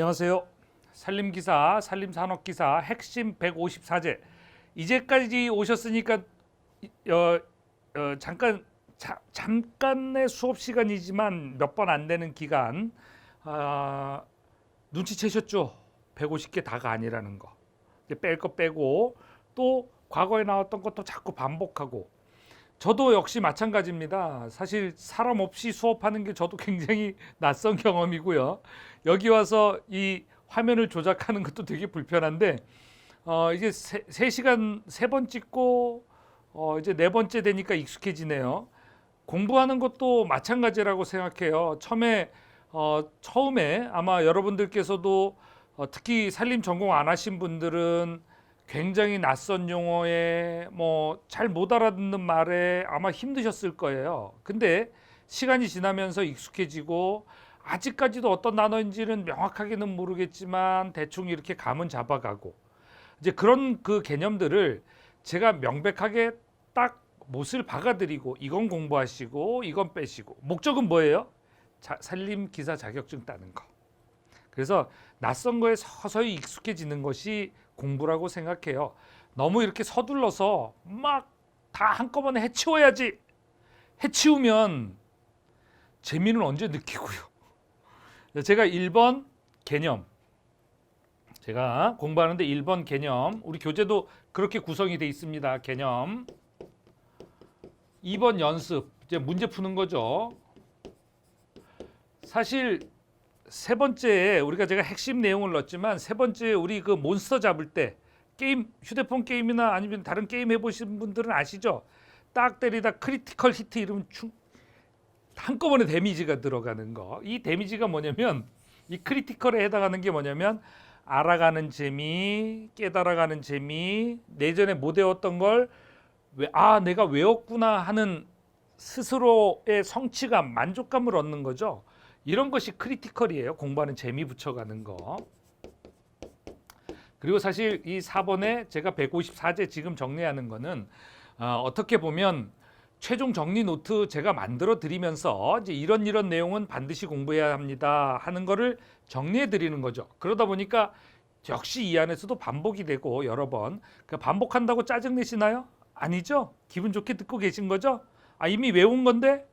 안녕하세요. 산림기사, 산림산업기사 핵심 154제. 이제까지 오셨으니까 잠깐의 수업 시간이지만 몇 번 안 되는 기간 눈치채셨죠? 150개 다가 아니라는 거. 이제 뺄 거 빼고 또 과거에 나왔던 것도 자꾸 반복하고. 저도 역시 마찬가지입니다. 사실 사람 없이 수업하는 게 저도 굉장히 낯선 경험이고요. 여기 와서 이 화면을 조작하는 것도 되게 불편한데 이제 3시간 3번 찍고 이제 4번째 되니까 익숙해지네요. 공부하는 것도 마찬가지라고 생각해요. 처음에 아마 여러분들께서도 특히 산림 전공 안 하신 분들은 굉장히 낯선 용어에 잘 못 알아듣는 말에 아마 힘드셨을 거예요. 근데 시간이 지나면서 익숙해지고 아직까지도 어떤 단어인지는 명확하게는 모르겠지만 대충 이렇게 감은 잡아가고 이제 그런 그 개념들을 제가 명백하게 딱 못을 박아드리고 이건 공부하시고 이건 빼시고 목적은 뭐예요? 산림기사 자격증 따는 거. 그래서 낯선 거에 서서히 익숙해지는 것이 공부라고 생각해요. 너무 이렇게 서둘러서 막 다 한꺼번에 해치워야지. 해치우면 재미는 언제 느끼고요. 제가 1번 개념, 제가 공부하는데 1번 개념, 우리 교재도 그렇게 구성이 돼 있습니다. 개념. 2번 연습, 이제 문제 푸는 거죠. 사실 세 번째에 우리가 제가 핵심 내용을 넣었지만 세 번째 우리 그 몬스터 잡을 때 게임, 휴대폰 게임이나 아니면 다른 게임 해보신 분들은 아시죠? 딱 때리다 크리티컬 히트 이러면 한꺼번에 데미지가 들어가는 거. 이 데미지가 뭐냐면 이 크리티컬에 해당하는 게 뭐냐면 알아가는 재미, 깨달아가는 재미, 내전에 못 외웠던 걸 내가 외웠구나 하는 스스로의 성취감, 만족감을 얻는 거죠. 이런 것이 크리티컬이에요. 공부하는 재미 붙여가는 거. 그리고 사실 이 4번에 제가 154제 지금 정리하는 거는 어떻게 보면 최종 정리 노트 제가 만들어 드리면서 이제 이런 내용은 반드시 공부해야 합니다 하는 거를 정리해 드리는 거죠. 그러다 보니까 역시 이 안에서도 반복이 되고 여러 번 반복한다고 짜증 내시나요? 아니죠. 기분 좋게 듣고 계신 거죠. 이미 외운 건데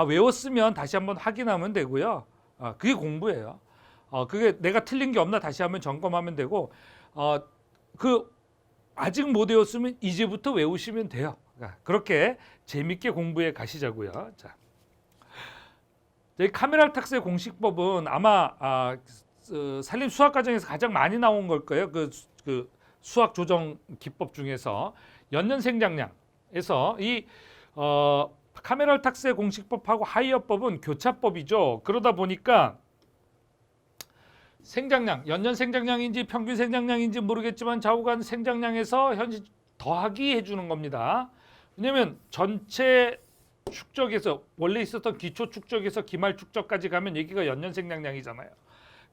외웠으면 다시 한번 확인하면 되고요. 그게 공부예요. 그게 내가 틀린 게 없나 다시 한번 점검하면 되고 아직 못 외웠으면 이제부터 외우시면 돼요. 그렇게 재밌게 공부해 가시자고요. 자, 카메랄 탁스의 공식법은 아마 산림 수학 과정에서 가장 많이 나온 걸 거예요. 그 수학 조정 기법 중에서 연년생장량에서 이 카메랄 탁스의 공식법하고 하이어법은 교차법이죠. 그러다 보니까 생장량, 연년 생장량인지 평균 생장량인지 모르겠지만 좌우간 생장량에서 현재 더하기 해주는 겁니다. 왜냐하면 전체 축적에서 원래 있었던 기초 축적에서 기말 축적까지 가면 여기가 연년 생장량이잖아요.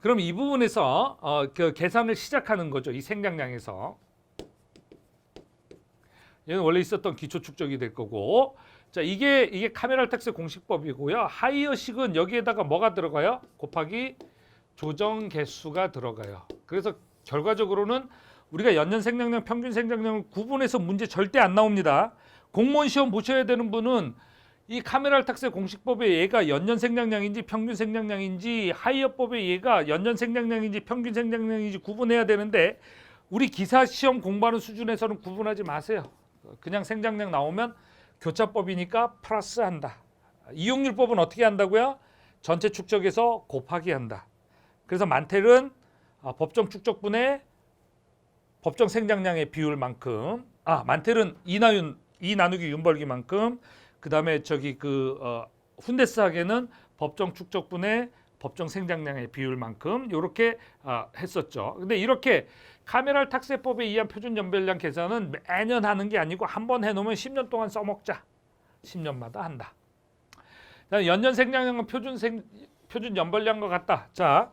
그럼 이 부분에서 그 계산을 시작하는 거죠. 이 생장량에서. 얘는 원래 있었던 기초 축적이 될 거고. 자, 이게 카메랄 탁스 공식법이고요. 하이어식은 여기에다가 뭐가 들어가요? 곱하기 조정 개수가 들어가요. 그래서 결과적으로는 우리가 연년 생장량, 평균 생장량을 구분해서 문제 절대 안 나옵니다. 공무원 시험 보셔야 되는 분은 이 카메랄 탁스의 공식법에 얘가 연년 생장량인지 평균 생장량인지 하이어법에 얘가 연년 생장량인지 평균 생장량인지 구분해야 되는데 우리 기사 시험 공부하는 수준에서는 구분하지 마세요. 그냥 생장량 나오면 교차법이니까 플러스한다. 이용률법은 어떻게 한다고요? 전체 축적에서 곱하기 한다. 그래서 만텔은 법정 축적분의 법정 생장량의 비율만큼, 만텔은 2 나누기 윤벌기만큼, 그 다음에 훈데스학에는 법정 축적분의 법정 생장량의 비율만큼 이렇게 했었죠. 근데 이렇게 카메랄 탁세법에 의한 표준 연별량 계산은 매년 하는 게 아니고 한 번 해놓으면 10년 동안 써먹자. 10년마다 한다. 연년 생장량은 표준 연벌량과 같다. 자,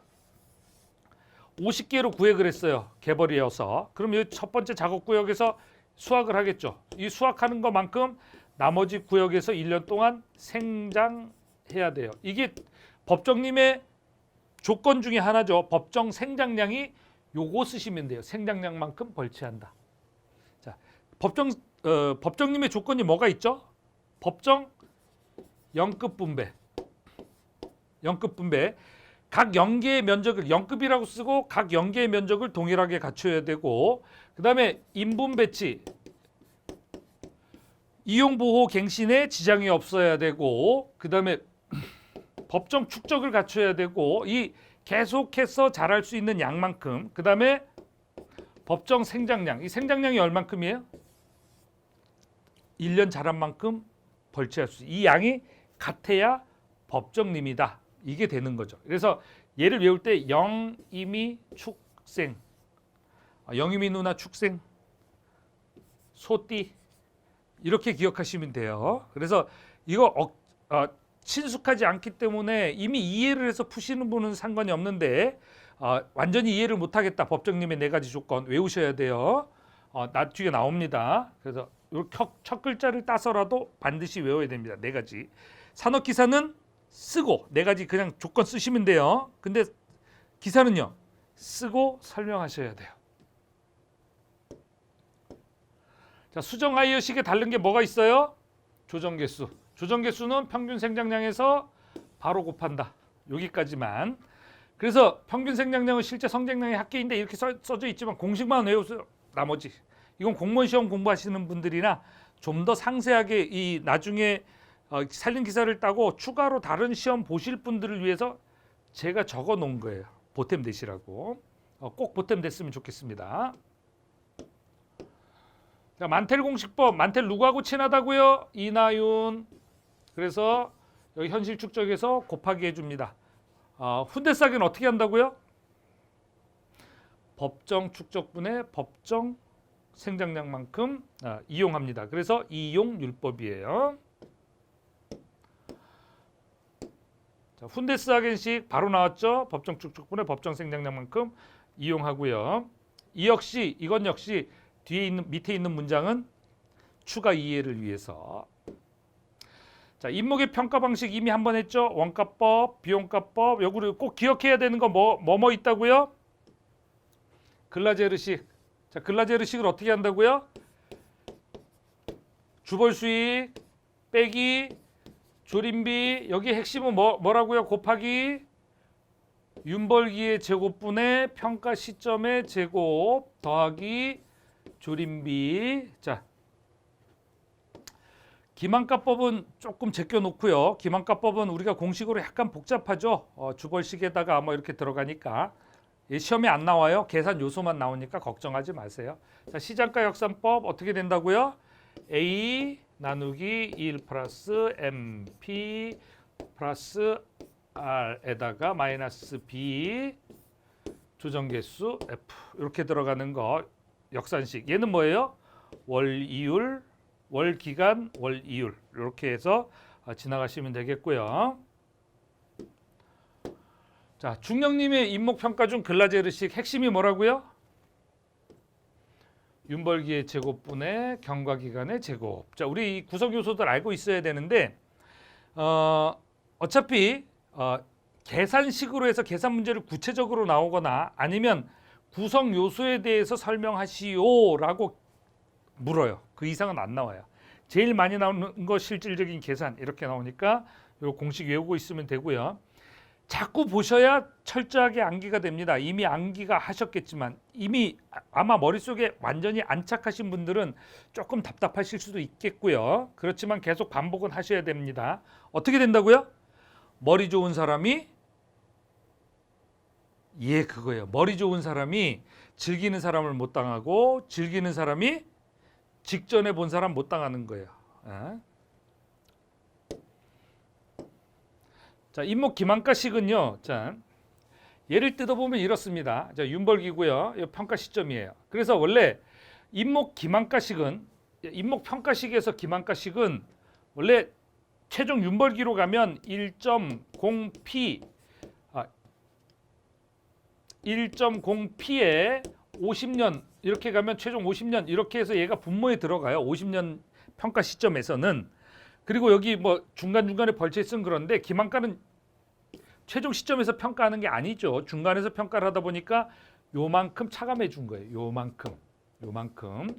50개로 구획을 했어요. 개벌이어서. 그럼 이 첫 번째 작업 구역에서 수확을 하겠죠. 이 수확하는 것만큼 나머지 구역에서 1년 동안 생장해야 돼요. 이게 법정님의 조건 중에 하나죠. 법정 생장량이 요거 쓰시면 돼요. 생장량만큼 벌채한다. 자, 법정님의 조건이 뭐가 있죠? 법정 영급 분배. 영급 분배. 각 연계의 면적을 영급이라고 쓰고 각 연계의 면적을 동일하게 갖춰야 되고, 그다음에 인분 배치, 이용 보호 갱신에 지장이 없어야 되고, 그다음에 법정 축적을 갖춰야 되고, 이 계속해서 자랄 수 있는 양만큼, 그다음에 법정 생장량, 이 생장량이 얼만큼이에요? 1년 자란 만큼 벌채할 수, 이 양이 같아야 법정님이다. 이게 되는 거죠. 그래서 얘를 외울 때 영임이 축생, 영임이 누나 축생, 소띠 이렇게 기억하시면 돼요. 그래서 이거 친숙하지 않기 때문에 이미 이해를 해서 푸시는 분은 상관이 없는데, 완전히 이해를 못하겠다. 법정님의 4가지 조건 외우셔야 돼요. 나중에 나옵니다. 그래서 첫 글자를 따서라도 반드시 외워야 됩니다. 4가지. 산업기사는 쓰고 4가지 그냥 조건 쓰시면 돼요. 근데 기사는요, 쓰고 설명하셔야 돼요. 자, 수정 하이어식에 다른 게 뭐가 있어요? 조정개수. 조정개수는 평균 생장량에서 바로 곱한다. 여기까지만. 그래서 평균 생장량은 실제 성장량의 합계인데 이렇게 써져 있지만 공식만 외우세요. 나머지 이건 공무원 시험 공부하시는 분들이나 좀 더 상세하게 이 나중에 살림 기사를 따고 추가로 다른 시험 보실 분들을 위해서 제가 적어 놓은 거예요. 보탬 되시라고. 꼭 보탬 됐으면 좋겠습니다. 자, 만텔 공식법. 만텔 누구하고 친하다고요? 이나윤. 그래서 여기 현실 축적에서 곱하기 해줍니다. 훈대싸기는 어떻게 한다고요? 법정 축적분의 법정 생장량만큼 이용합니다. 그래서 이용율법이에요. 자, 훈데스하겐식 바로 나왔죠. 법정 축적분의 법정 생장량만큼 이용하고요. 이건 역시 밑에 있는 문장은 추가 이해를 위해서. 자, 인목의 평가 방식 이미 한번 했죠. 원가법, 비용가법. 요거를 꼭 기억해야 되는 거 뭐 있다고요? 글라제르식. 자, 글라제르식을 어떻게 한다고요? 주벌수익 빼기 조림비, 여기 핵심은 뭐라고요? 곱하기 윤벌기의 제곱분의 평가 시점의 제곱 더하기 조림비. 자, 기만가법은 조금 제껴놓고요. 기만가법은 우리가 공식으로 약간 복잡하죠. 주벌식에다가 뭐 이렇게 들어가니까 시험에 안 나와요. 계산 요소만 나오니까 걱정하지 마세요. 자, 시장가 역산법 어떻게 된다고요? A 나누기 1 플러스 MP 플러스 R에다가 마이너스 B 조정개수 F 이렇게 들어가는 거 역산식. 얘는 뭐예요? 월이율, 월기간, 월이율 이렇게 해서 지나가시면 되겠고요. 자, 중령님의 인목평가 중 글라제르식 핵심이 뭐라고요? 윤벌기의 제곱분의 경과기간의 제곱. 자, 우리 이 구성 요소들 알고 있어야 되는데 어차피 계산식으로 해서 계산 문제를 구체적으로 나오거나 아니면 구성 요소에 대해서 설명하시오라고 물어요. 그 이상은 안 나와요. 제일 많이 나오는 거 실질적인 계산 이렇게 나오니까 요 공식 외우고 있으면 되고요. 자꾸 보셔야 철저하게 암기가 됩니다. 이미 암기가 하셨겠지만 이미 아마 머릿속에 완전히 안착하신 분들은 조금 답답하실 수도 있겠고요. 그렇지만 계속 반복은 하셔야 됩니다. 어떻게 된다고요? 머리 좋은 사람이 그거예요. 머리 좋은 사람이 즐기는 사람을 못 당하고 즐기는 사람이 직전에 본 사람 못 당하는 거예요. 자, 인목 기만가식은요. 자, 예를 뜯어보면 이렇습니다. 자, 윤벌기고요. 이 평가 시점이에요. 그래서 원래 인목 평가식에서 기만가식은 원래 최종 윤벌기로 가면 1.0p 1.0p에 50년 이렇게 가면 최종 50년 이렇게 해서 얘가 분모에 들어가요. 50년 평가 시점에서는. 그리고 여기 뭐 중간중간에 벌채 쓴 그런데 기만가는 최종 시점에서 평가하는 게 아니죠. 중간에서 평가를 하다 보니까 요만큼 차감해 준 거예요. 요만큼.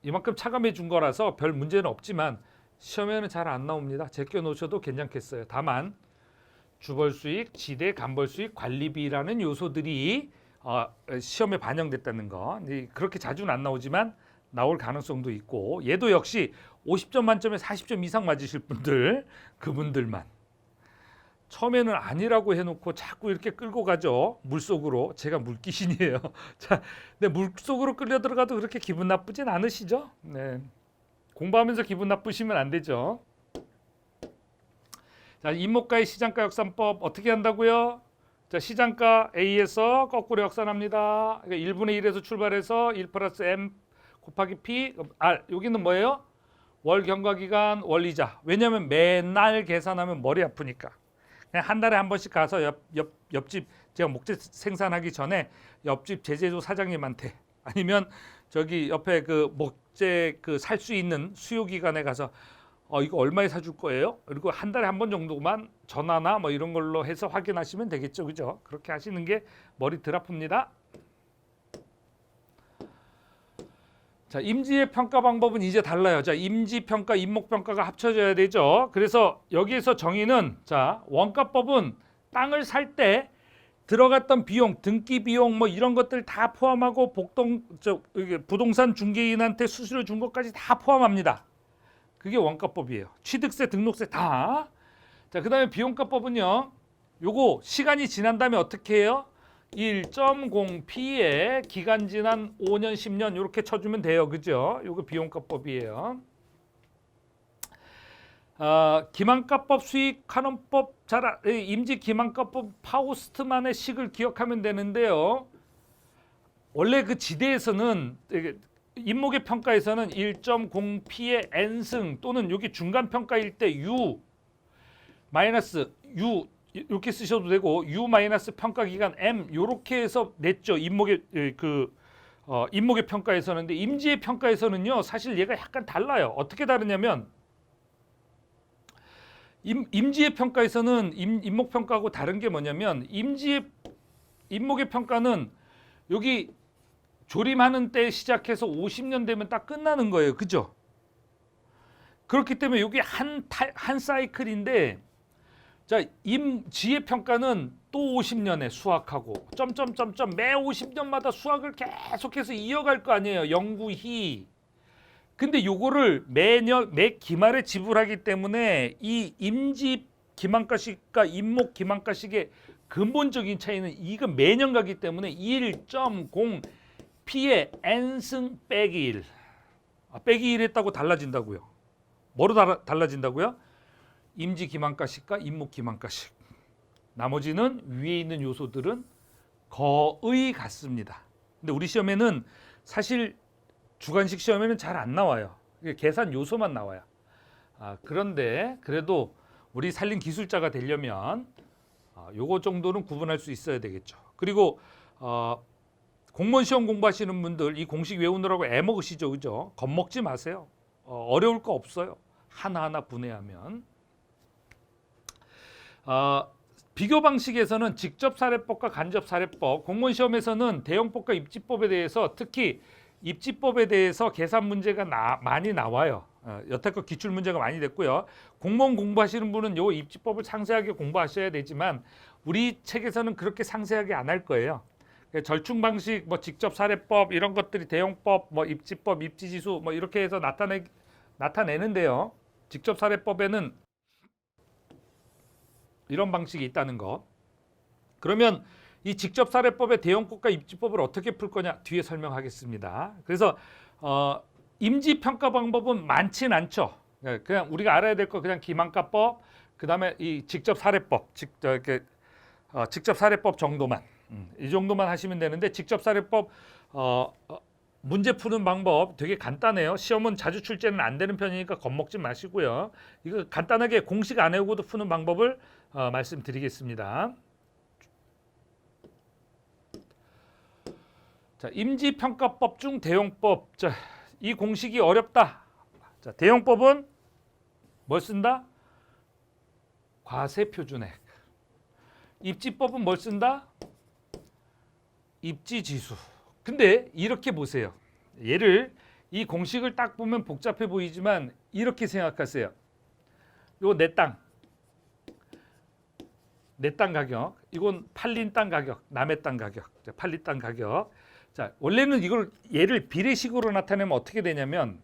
이만큼 차감해 준 거라서 별 문제는 없지만 시험에는 잘 안 나옵니다. 제껴 놓으셔도 괜찮겠어요. 다만 주벌 수익, 지대, 간벌 수익, 관리비라는 요소들이 시험에 반영됐다는 거. 그렇게 자주는 안 나오지만 나올 가능성도 있고, 얘도 역시 50점 만점에 40점 이상 맞으실 분들, 그분들만. 처음에는 아니라고 해놓고 자꾸 이렇게 끌고 가죠. 물속으로. 제가 물귀신이에요. 자, 근데 물속으로 끌려 들어가도 그렇게 기분 나쁘진 않으시죠? 네. 공부하면서 기분 나쁘시면 안 되죠. 자, 임목가의 시장가 역산법 어떻게 한다고요? 자, 시장가 A에서 거꾸로 역산합니다. 그러니까 1분의 1에서 출발해서 1 플러스 M 곱하기 P. 여기는 뭐예요? 월 경과기간 월이자. 왜냐하면 맨날 계산하면 머리 아프니까. 그냥 한 달에 한 번씩 가서 옆집 제가 목재 생산하기 전에 옆집 제재소 사장님한테 아니면 저기 옆에 그 목재 그 살 수 있는 수요기관에 가서 이거 얼마에 사줄 거예요? 그리고 한 달에 한 번 정도만 전화나 뭐 이런 걸로 해서 확인하시면 되겠죠, 그죠? 그렇게 하시는 게 머리 덜 아픕니다. 자, 임지의 평가 방법은 이제 달라요. 자, 임지평가, 임목평가가 합쳐져야 되죠. 그래서 여기에서 정의는, 자, 원가법은 땅을 살 때 들어갔던 비용, 등기 비용 뭐 이런 것들 다 포함하고 부동산 중개인한테 수수료 준 것까지 다 포함합니다. 그게 원가법이에요. 취득세, 등록세 다. 자, 그다음에 비용가법은요. 요거 시간이 지난 다음에 어떻게 해요? 1.0P에 기간 지난 5년, 10년 이렇게 쳐주면 돼요. 그죠? 요거 비용가법이에요. 기만가법, 수익환원법, 임지 기만가법, 파우스트만의 식을 기억하면 되는데요. 원래 그 지대에서는 임목의 평가에서는 1.0P의 N승 또는 여기 중간 평가일 때 U 마이너스 U 이렇게 쓰셔도 되고 U 마이너스 평가 기간 M 이렇게 해서 냈죠. 임목의 임목의 평가에서는. 근데 임지의 평가에서는요. 사실 얘가 약간 달라요. 어떻게 다르냐면 임지의 평가에서는 임목 평가하고 다른 게 뭐냐면 임목의 평가는 여기 조림하는 때 시작해서 50년 되면 딱 끝나는 거예요. 그죠? 그렇기 때문에 여기 한 사이클인데 자, 임지의 평가는 또 50년에 수확하고 점점점점 매 50년마다 수확을 계속해서 이어갈 거 아니에요. 영구히. 근데 요거를 매 기말에 지불하기 때문에 이 임지 기만가식과 임목 기만가식의 근본적인 차이는 이거 매년 가기 때문에 1.0 P의 N승 빼기 1. 빼기 1 했다고 달라진다고요. 뭐로 달라진다고요? 임지 기만가식과 임목 기만가식. 나머지는 위에 있는 요소들은 거의 같습니다. 근데 우리 시험에는 사실 주관식 시험에는 잘 안 나와요. 계산 요소만 나와요. 그런데 그래도 우리 산림 기술자가 되려면 요거 정도는 구분할 수 있어야 되겠죠. 그리고 공무원 시험 공부하시는 분들 이 공식 외우느라고 애먹으시죠, 그죠? 겁먹지 마세요. 어려울 거 없어요. 하나하나 분해하면. 비교 방식에서는 직접 사례법과 간접 사례법, 공무원 시험에서는 대형법과 입지법에 대해서 특히 입지법에 대해서 계산 문제가 많이 나와요. 여태껏 기출 문제가 많이 됐고요. 공무원 공부하시는 분은 요 입지법을 상세하게 공부하셔야 되지만 우리 책에서는 그렇게 상세하게 안 할 거예요. 절충 방식, 뭐 직접 사례법 이런 것들이 대형법, 뭐 입지법, 입지지수 뭐 이렇게 해서 나타내는데요. 직접 사례법에는 이런 방식이 있다는 거. 그러면 이 직접 사례법의 대형법과 입지법을 어떻게 풀 거냐 뒤에 설명하겠습니다. 그래서 임지 평가 방법은 많진 않죠. 그냥 우리가 알아야 될 거 그냥 기만가법, 그다음에 이 직접 사례법, 직접 사례법 정도만. 이 정도만 하시면 되는데 직접 사례법 문제 푸는 방법 되게 간단해요. 시험은 자주 출제는 안 되는 편이니까 겁먹지 마시고요. 이거 간단하게 공식 안 외우고도 푸는 방법을 말씀드리겠습니다. 자, 임지평가법 중 대용법. 자, 이 공식이 어렵다. 자, 대용법은 뭘 쓴다? 과세표준액. 입지법은 뭘 쓴다? 입지지수. 근데 이렇게 보세요. 얘를 이 공식을 딱 보면 복잡해 보이지만 이렇게 생각하세요. 요 내 땅. 내 땅 가격. 이건 팔린 땅 가격. 남의 땅 가격. 팔린 땅 가격. 자, 원래는 이걸 얘를 비례식으로 나타내면 어떻게 되냐면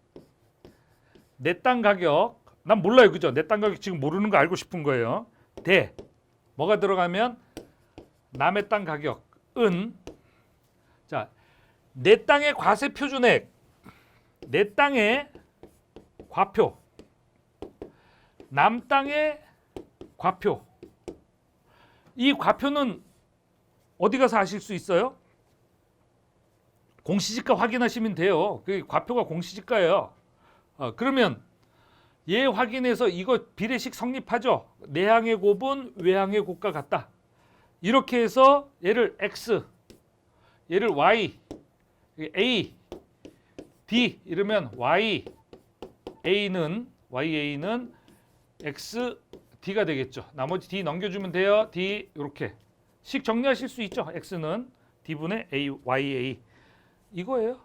내 땅 가격. 난 몰라요. 그죠? 내 땅 가격 지금 모르는 거 알고 싶은 거예요. 대. 뭐가 들어가면 남의 땅 가격은 자, 내 땅의 과세 표준액. 내 땅의 과표. 남 땅의 과표. 이 과표는 어디 가서 아실 수 있어요? 공시지가 확인하시면 돼요. 그 과표가 공시지가예요. 그러면 얘 확인해서 이거 비례식 성립하죠. 내항의 곱은 외항의 곱과 같다. 이렇게 해서 얘를 x, 얘를 y, a, d 이러면 ya는 x, d가 되겠죠. 나머지 d 넘겨주면 돼요. d 이렇게 식 정리하실 수 있죠. x는 d분의 a, ya 이거예요.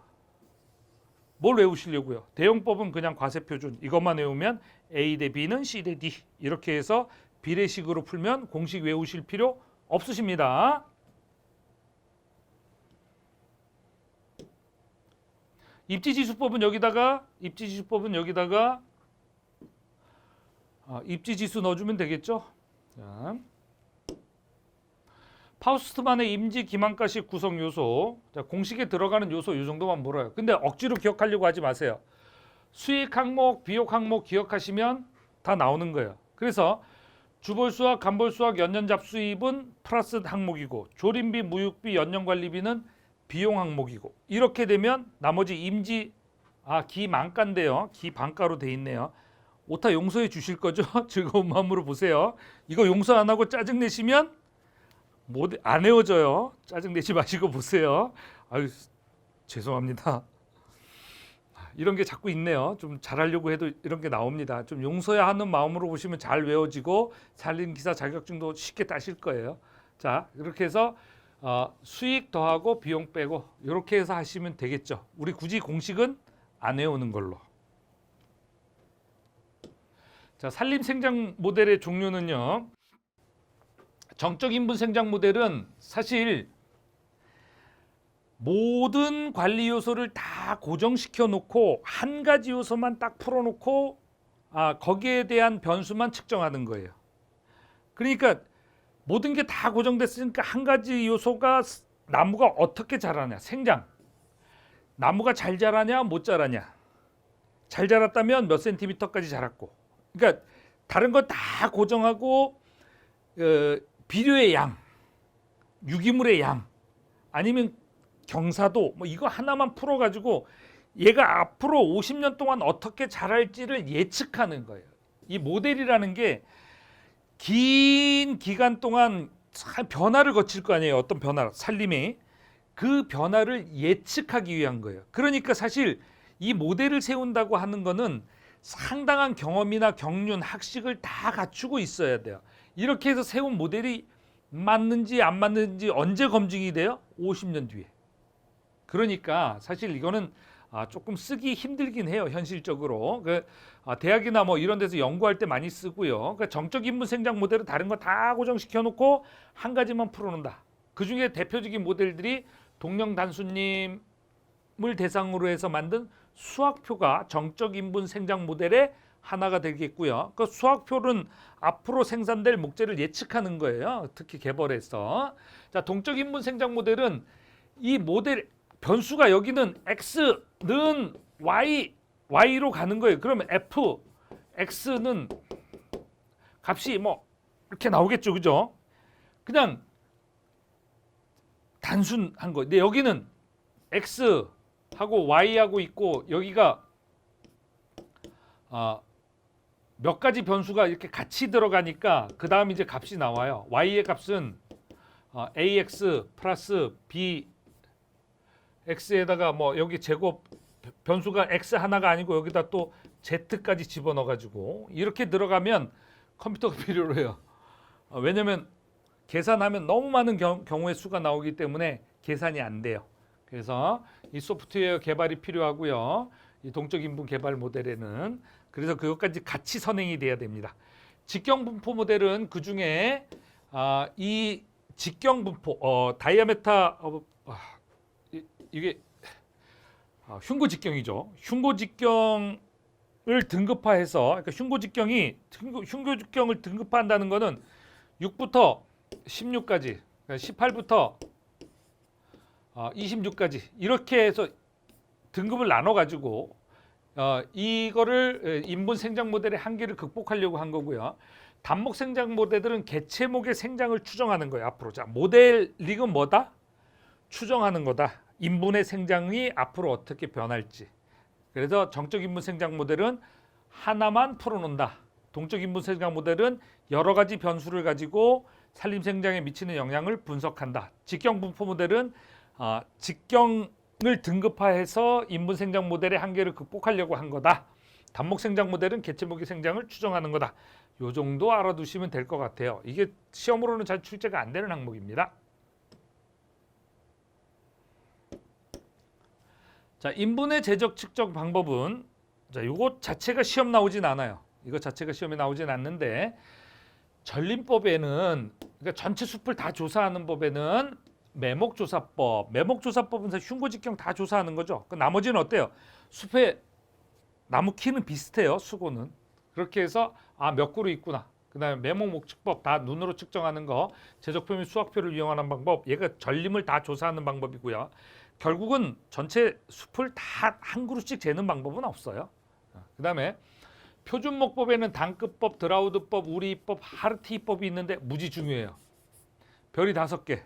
뭘 외우시려고요? 대용법은 그냥 과세표준 이것만 외우면 a 대 b는 c 대 d 이렇게 해서 비례식으로 풀면 공식 외우실 필요 없으십니다. 입지지수법은 여기다가 입지지수 넣어주면 되겠죠. 자, 파우스트만의 임지 기만가식 구성 요소. 자, 공식에 들어가는 요소 이 정도만 몰아요. 근데 억지로 기억하려고 하지 마세요. 수익 항목, 비용 항목 기억하시면 다 나오는 거예요. 그래서 주벌수학, 간벌수학, 연년잡수입은 플러스 항목이고 조림비, 무육비, 연년관리비는 비용 항목이고 이렇게 되면 나머지 임지 기만가인데요. 기반가로 돼 있네요. 오타 용서해 주실 거죠? 즐거운 마음으로 보세요. 이거 용서 안 하고 짜증 내시면 안 헤어져요. 짜증 내지 마시고 보세요. 아유 죄송합니다. 이런 게 자꾸 있네요. 좀 잘하려고 해도 이런 게 나옵니다. 좀 용서야 하는 마음으로 보시면 잘 외워지고 산림기사 자격증도 쉽게 따실 거예요. 자, 이렇게 해서 수익 더하고 비용 빼고 이렇게 해서 하시면 되겠죠. 우리 굳이 공식은 안 외우는 걸로. 자, 산림 생장 모델의 종류는요. 정적 인분 생장 모델은 사실 모든 관리 요소를 다 고정시켜 놓고 한 가지 요소만 딱 풀어 놓고 거기에 대한 변수만 측정하는 거예요. 그러니까 모든 게 다 고정됐으니까 한 가지 요소가 나무가 어떻게 자라냐. 생장. 나무가 잘 자라냐 못 자라냐. 잘 자랐다면 몇 센티미터까지 자랐고. 그러니까 다른 거 다 고정하고 비료의 양, 유기물의 양, 아니면 경사도 뭐 이거 하나만 풀어가지고 얘가 앞으로 50년 동안 어떻게 자랄지를 예측하는 거예요. 이 모델이라는 게 긴 기간 동안 변화를 거칠 거 아니에요. 어떤 변화, 산림이. 그 변화를 예측하기 위한 거예요. 그러니까 사실 이 모델을 세운다고 하는 거는 상당한 경험이나 경륜, 학식을 다 갖추고 있어야 돼요. 이렇게 해서 세운 모델이 맞는지 안 맞는지 언제 검증이 돼요? 50년 뒤에. 그러니까 사실 이거는 조금 쓰기 힘들긴 해요. 현실적으로. 대학이나 뭐 이런 데서 연구할 때 많이 쓰고요. 그러니까 정적 인분 생장 모델은 다른 거 다 고정시켜 놓고 한 가지만 풀어놓는다. 그중에 대표적인 모델들이 동령 단수님을 대상으로 해서 만든 수학표가 정적 인분 생장 모델의 하나가 되겠고요. 그 수학표는 앞으로 생산될 목재를 예측하는 거예요. 특히 개발해서. 자, 동적 인분 생장 모델은 이 모델 변수가 여기는 x는 y로 가는 거예요. 그러면 f, x는 값이 뭐 이렇게 나오겠죠, 그죠? 그냥 단순한 거. 근데 여기는 x 하고 y하고 있고 여기가 몇 가지 변수가 이렇게 같이 들어가니까 그 다음 이제 값이 나와요. y의 값은 ax 플러스 b x에다가 뭐 여기 제곱 변수가 x 하나가 아니고 여기다 또 z까지 집어넣어 가지고 이렇게 들어가면 컴퓨터가 필요로 해요. 왜냐면 계산하면 너무 많은 경우의 수가 나오기 때문에 계산이 안 돼요. 그래서 이 소프트웨어 개발이 필요하고요. 이 동적 인분 개발 모델에는 그래서 그것까지 같이 선행이 돼야 됩니다. 직경 분포 모델은 그 중에 이 직경 분포 다이아메타 이게 흉고 직경이죠. 흉고 직경을 등급화해서 그러니까 흉고 직경을 등급화한다는 것은 6부터 16까지, 18부터 26까지 이렇게 해서 등급을 나눠 가지고 이거를 인분 생장 모델의 한계를 극복하려고 한 거고요. 단목 생장 모델들은 개체목의 생장을 추정하는 거예요. 앞으로 자 모델링은 뭐다? 추정하는 거다. 인분의 생장이 앞으로 어떻게 변할지. 그래서 정적 인분 생장 모델은 하나만 풀어놓는다. 동적 인분 생장 모델은 여러 가지 변수를 가지고 산림 생장에 미치는 영향을 분석한다. 직경 분포 모델은 직경을 등급화해서 인분 생장 모델의 한계를 극복하려고 한 거다. 단목 생장 모델은 개체목의 생장을 추정하는 거다. 요 정도 알아두시면 될 것 같아요. 이게 시험으로는 잘 출제가 안 되는 항목입니다. 자, 인분의 제적 측정 방법은 자, 요거 자체가 시험 나오진 않아요. 이거 자체가 시험에 나오진 않는데 전림법에는 그러니까 전체 숲을 다 조사하는 법에는 매목조사법은 사실 흉고직경 다 조사하는 거죠. 그 나머지는 어때요? 숲의 나무 키는 비슷해요. 수고는 그렇게 해서 몇 그루 있구나. 그다음에 매목 목측법 다 눈으로 측정하는 거, 제적표 및 수학표를 이용하는 방법, 얘가 전림을 다 조사하는 방법이고요. 결국은 전체 숲을 다 한 그루씩 재는 방법은 없어요. 그다음에 표준목법에는 단급법, 드라우드법, 우리법, 하르티법이 있는데 무지 중요해요. 별이 5개.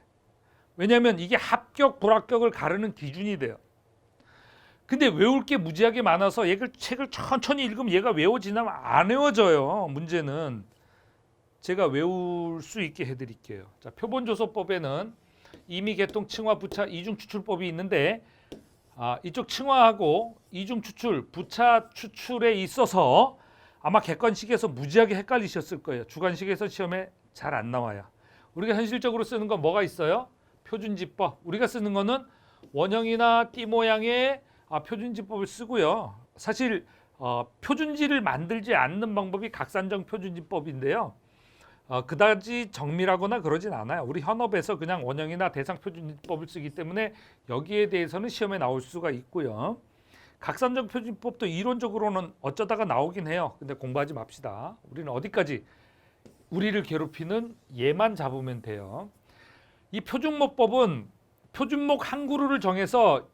왜냐하면 이게 합격, 불합격을 가르는 기준이 돼요. 근데 외울 게 무지하게 많아서 책을 천천히 읽으면 얘가 외워지나면 안 외워져요. 문제는 제가 외울 수 있게 해드릴게요. 자, 표본조소법에는 임의, 개통, 층화, 부차, 이중 추출법이 있는데 이쪽 층화하고 이중 추출, 부차 추출에 있어서 아마 객관식에서 무지하게 헷갈리셨을 거예요. 주관식에서 시험에 잘 안 나와요. 우리가 현실적으로 쓰는 건 뭐가 있어요? 표준지법. 우리가 쓰는 거는 원형이나 띠 모양의 표준지법을 쓰고요. 사실 표준지를 만들지 않는 방법이 각산정 표준지법인데요. 그다지 정밀하거나 그러진 않아요. 우리 현업에서 그냥 원형이나 대상 표준지법을 쓰기 때문에 여기에 대해서는 시험에 나올 수가 있고요. 각산정 표준법도 이론적으로는 어쩌다가 나오긴 해요. 근데 공부하지 맙시다. 우리는 어디까지 우리를 괴롭히는 얘만 잡으면 돼요. 이 표준목법은 표준목 한 그루를 정해서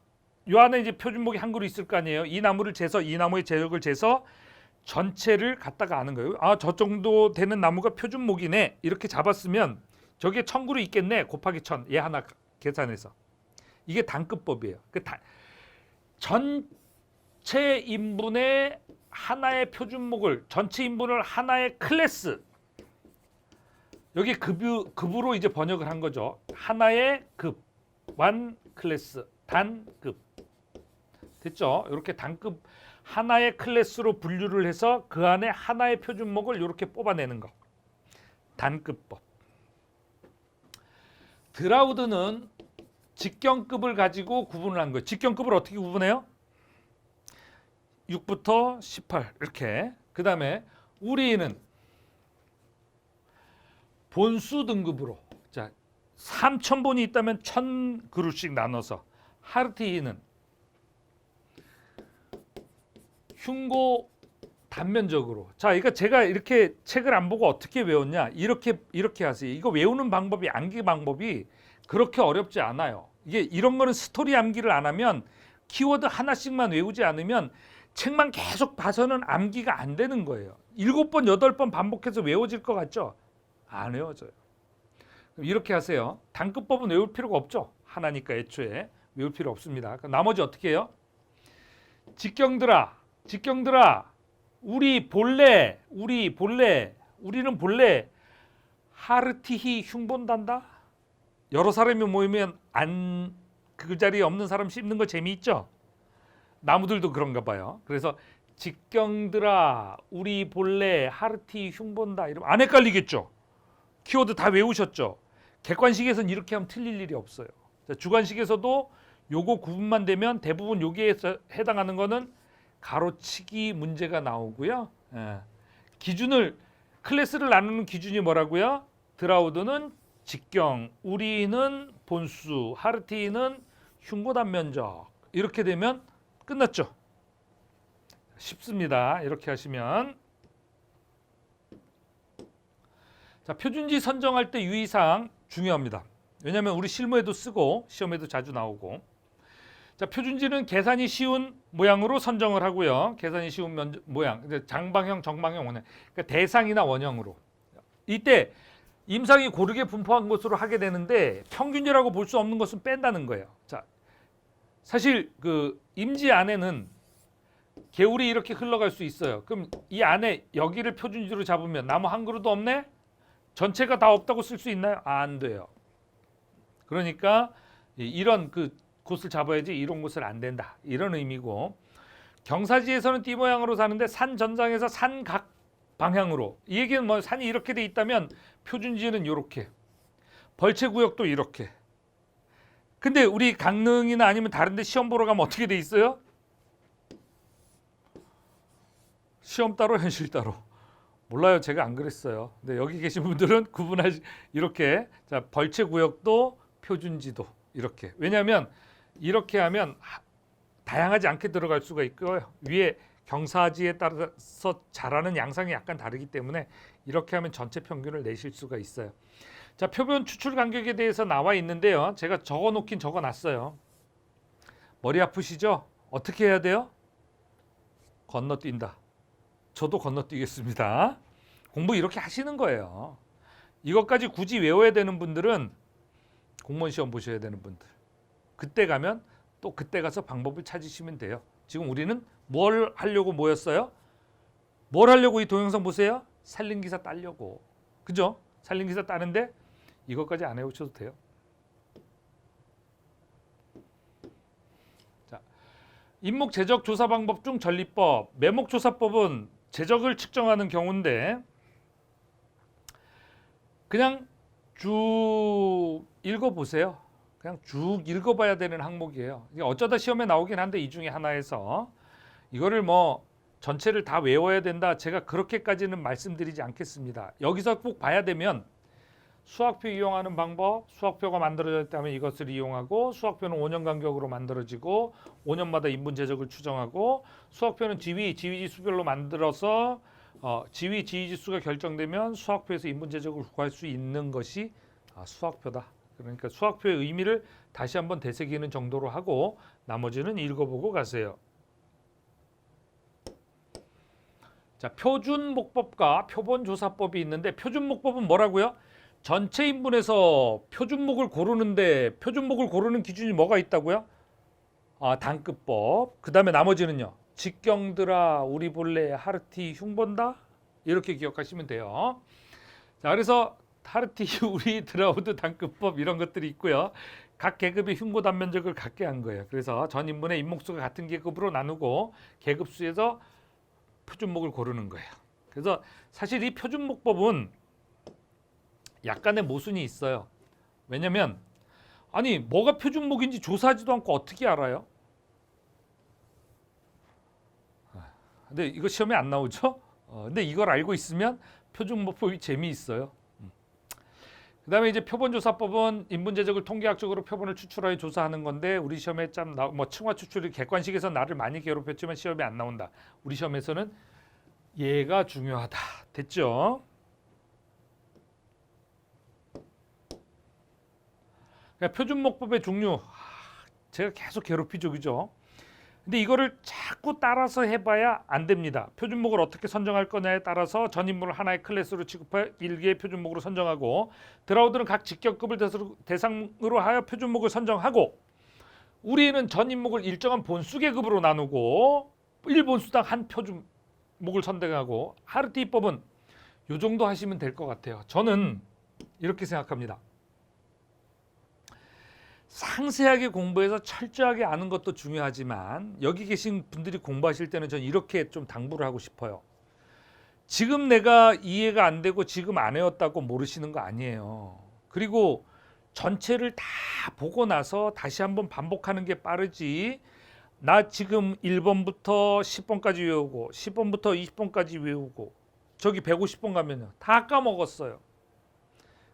요 안에 이제 표준목이 한 그루 있을 거 아니에요. 이 나무를 재서 이 나무의 제적을 재서 전체를 갖다가 아는 거예요. 저 정도 되는 나무가 표준목이네. 이렇게 잡았으면 저게 1000그루 있겠네. 곱하기 1000. 얘 하나 계산해서. 이게 단급법이에요. 전체 인분의 하나의 표준목을 전체 인분을 하나의 클래스 여기 급으로 이제 번역을 한 거죠. 하나의 급, one 클래스, 단급. 됐죠? 이렇게 단급 하나의 클래스로 분류를 해서 그 안에 하나의 표준목을 이렇게 뽑아내는 거. 단급법. 드라우드는 직경급을 가지고 구분을 한 거예요. 직경급을 어떻게 구분해요? 6부터 18 이렇게. 그 다음에 우리는 본수 등급으로 자 3000본이 있다면 1000그루씩 나눠서 하르티히는 흉고 단면적으로 자 그러니까 제가 이렇게 책을 안 보고 어떻게 외웠냐 이렇게 하세요. 이거 외우는 방법이 암기 방법이 그렇게 어렵지 않아요. 이게 이런 거는 스토리 암기를 안 하면 키워드 하나씩만 외우지 않으면 책만 계속 봐서는 암기가 안 되는 거예요. 7번 8번 반복해서 외워질 것 같죠? 안 외워져요. 이렇게 하세요. 단급법은 외울 필요가 없죠. 하나니까 애초에 외울 필요 없습니다. 나머지 어떻게 해요? 직경들아 우리는 본래 하르티히 흉본단다. 여러 사람이 모이면 그 자리에 없는 사람 씹는 거 재미있죠? 나무들도 그런가 봐요. 그래서 직경들아 우리 본래 하르티 흉본다 이러면 안 헷갈리겠죠? 키워드 다 외우셨죠? 객관식에서는 이렇게 하면 틀릴 일이 없어요. 자, 주관식에서도 요거 구분만 되면 대부분 여기에 해당하는 거는 가로치기 문제가 나오고요. 예. 기준을 클래스를 나누는 기준이 뭐라고요? 드라우드는 직경, 우리는 본수, 하르티는 흉고단 면적. 이렇게 되면 끝났죠. 쉽습니다. 이렇게 하시면. 자, 표준지 선정할 때 유의사항 중요합니다. 왜냐하면 우리 실무에도 쓰고 시험에도 자주 나오고. 자, 표준지는 계산이 쉬운 모양으로 선정을 하고요. 계산이 쉬운 모양, 장방형, 정방형, 원형. 그러니까 대상이나 원형으로. 이때 임상이 고르게 분포한 것으로 하게 되는데 평균이라고 볼 수 없는 것은 뺀다는 거예요. 자, 사실 그 임지 안에는 개울이 이렇게 흘러갈 수 있어요. 그럼 이 안에 여기를 표준지로 잡으면 나무 한 그루도 없네? 전체가 다 없다고 쓸 수 있나요? 안 돼요. 그러니까 이런 그 곳을 잡아야지 이런 곳을 안 된다. 이런 의미고, 경사지에서는 띠 모양으로 사는데 산 전장에서 산 각 방향으로, 이 얘기는 뭐 산이 이렇게 돼 있다면 표준지는 이렇게, 벌채 구역도 이렇게. 근데 우리 강릉이나 아니면 다른 데 시험 보러 가면 어떻게 돼 있어요? 시험 따로 현실 따로. 몰라요. 제가 안 그랬어요. 근데 여기 계신 분들은 구분하지. 이렇게, 자, 벌채 구역도 표준지도 이렇게. 왜냐하면 이렇게 하면 다양하지 않게 들어갈 수가 있고요. 위에 경사지에 따라서 자라는 양상이 약간 다르기 때문에 이렇게 하면 전체 평균을 내실 수가 있어요. 자, 표본 추출 간격에 대해서 나와 있는데요. 제가 적어놓긴 적어놨어요. 머리 아프시죠? 어떻게 해야 돼요? 건너뛴다. 저도 건너뛰겠습니다. 공부 이렇게 하시는 거예요. 이것까지 굳이 외워야 되는 분들은 공무원 시험 보셔야 되는 분들. 그때 가면 또 그때 가서 방법을 찾으시면 돼요. 지금 우리는 뭘 하려고 모였어요? 뭘 하려고 이 동영상 보세요? 산림기사 따려고. 그죠? 산림기사 따는데 이것까지 안 해오셔도 돼요. 자, 인목 재적 조사 방법 중 전리법, 매목조사법은 재적을 측정하는 경우인데 그냥 쭉 읽어보세요. 그냥 쭉 읽어봐야 되는 항목이에요. 어쩌다 시험에 나오긴 한데 이 중에 하나에서 이거를 뭐 전체를 다 외워야 된다. 제가 그렇게까지는 말씀드리지 않겠습니다. 여기서 꼭 봐야 되면 수학표 이용하는 방법, 수학표가 만들어졌다면 이것을 이용하고, 수학표는 5년 간격으로 만들어지고 5년마다 인분 재적을 추정하고, 수학표는 지위지수별로 만들어서 지위지수가 결정되면 수학표에서 인분 재적을 구할 수 있는 것이 수학표다. 그러니까 수학표의 의미를 다시 한번 되새기는 정도로 하고 나머지는 읽어보고 가세요. 자, 표준목법과 표본조사법이 있는데, 표준목법은 뭐라고요? 전체 인분에서 표준목을 고르는데 표준목을 고르는 기준이 뭐가 있다고요? 단급법. 그 다음에 나머지는요. 직경드라, 우리 본래, 하르티, 흉본다 이렇게 기억하시면 돼요. 자, 그래서 하르티, 우리, 드라우드, 단급법 이런 것들이 있고요. 각 계급의 흉고 단면적을 갖게 한 거예요. 그래서 전 인분의 인목수가 같은 계급으로 나누고 계급수에서 표준목을 고르는 거예요. 그래서 사실 이 표준목법은 약간의 모순이 있어요. 왜냐면 아니 뭐가 표준목인지 조사하지도 않고 어떻게 알아요? 근데 이거 시험에 안 나오죠? 근데 이걸 알고 있으면 표준목법이 재미있어요. 그 다음에 이제 표본조사법은 인분재적을 통계학적으로 표본을 추출하여 조사하는 건데, 우리 시험에 뭐 층화 추출이 객관식에서 나를 많이 괴롭혔지만 시험에 안 나온다. 우리 시험에서는 얘가 중요하다. 됐죠? 그러니까 표준목법의 종류, 제가 계속 괴롭히죠, 그죠? 근데 이거를 자꾸 따라서 해봐야 안 됩니다. 표준목을 어떻게 선정할 거냐에 따라서 전 인물을 하나의 클래스로 취급해 1개의 표준목으로 선정하고, 드라우드는 각 직격급을 대상으로 하여 표준목을 선정하고, 우리는 전 인목을 일정한 본수 계급으로 나누고 1본수당 한 표준목을 선정하고, 하르티법은 이 정도 하시면 될 것 같아요. 저는 이렇게 생각합니다. 상세하게 공부해서 철저하게 아는 것도 중요하지만 여기 계신 분들이 공부하실 때는 전 이렇게 좀 당부를 하고 싶어요. 지금 내가 이해가 안 되고 지금 안 외웠다고 모르시는 거 아니에요. 그리고 전체를 다 보고 나서 다시 한번 반복하는 게 빠르지. 나 지금 1번부터 10번까지 외우고 10번부터 20번까지 외우고 저기 150번 가면요 다 까먹었어요.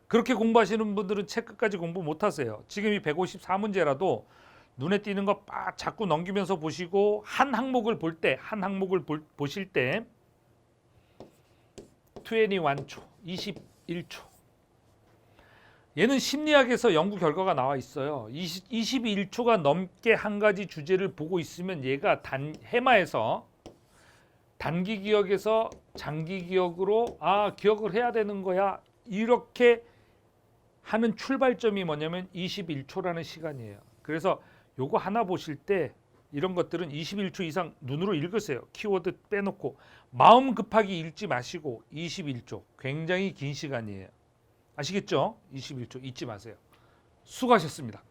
그렇게 공부하시는 분들은 책 끝까지 공부 못 하세요. 지금 이 154문제라도 눈에 띄는 거 자꾸 넘기면서 보시고 한 항목을 볼 때, 한 항목을 보실 때 21초, 21초. 얘는 심리학에서 연구 결과가 나와 있어요. 21초가 넘게 한 가지 주제를 보고 있으면 얘가 해마에서 단기 기억에서 장기 기억으로 기억을 해야 되는 거야. 이렇게 하는 출발점이 뭐냐면 21초라는 시간이에요. 그래서 요거 하나 보실 때 이런 것들은 21초 이상 눈으로 읽으세요. 키워드 빼놓고 마음 급하게 읽지 마시고 21초 굉장히 긴 시간이에요. 아시겠죠? 21초 잊지 마세요. 수고하셨습니다.